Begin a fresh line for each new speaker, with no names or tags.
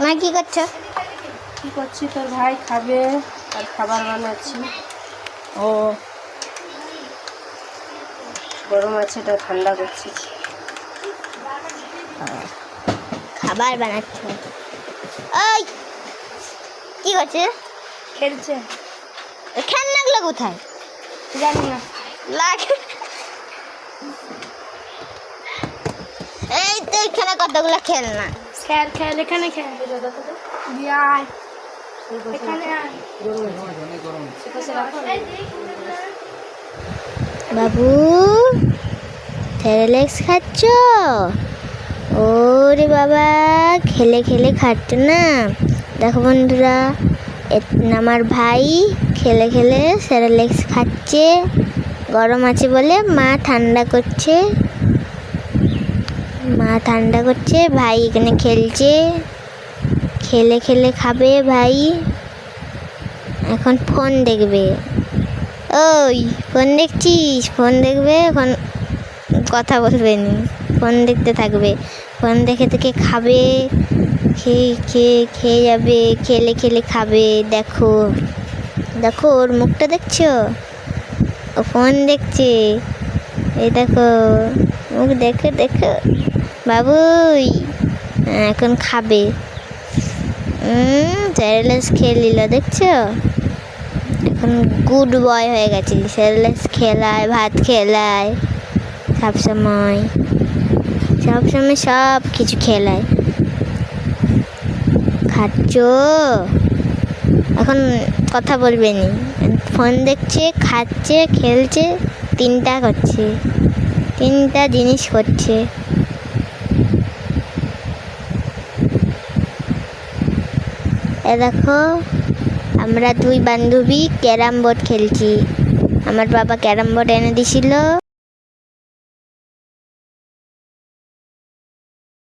মা কি করছো?
কি করছি, তোর ভাই খাবে আর খাবার বানাচ্ছি।
ও
গরম আছে, এটা ঠান্ডা করছি।
খাবার বানাচ্ছ? ওই কি করছে?
খেলছে।
খেলনাগুলো কোথায়?
জানি না।
লাগে এই তো এখানে কতগুলো খেলনা।
খেল খেল, এখানে খেল। এখানে আয়।
বাবু সেরেলেক্স খাচ্ছ? ওরে বাবা, খেলে খেলে খাচ্ছ না। দেখো বন্ধুরা, আমার ভাই খেলে খেলে সেরেলেক্স খাচ্ছে। গরম আছে বলে মা ঠান্ডা করছে। ভাই এখানে খেলছে। খেলে খেলে খাবে ভাই। এখন ফোন দেখবে। ওই ফোন দেখছিস? ফোন দেখবে, এখন কথা বলবে না, ফোন দেখতে থাকবে। ফোন দেখে দেখে খাবে, খেয়ে যাবে, খেলে খেলে খাবে। দেখো দেখো, ওর মুখটা দেখছো? ও ফোন দেখছে। এই দেখো মুখ, দেখো দেখো বাবুই। এখন খাবে। সেরেলেক্স খেয়ে নিল, দেখছো? এখন গুড বয় হয়ে গেছে। সেরেলেক্স খেলায়, ভাত খেলায়, সবসময় সব কিছু খেলায়। খাচ্ছ? এখন কথা বলবে নি। ফোন দেখছে, খাচ্ছে, খেলছে, তিনটা জিনিস করছে। এ দেখো, আমরা দুই বান্ধবী ক্যারাম বোর্ড খেলছি। আমার বাবা ক্যারাম বোর্ড এনে দিয়েছিল।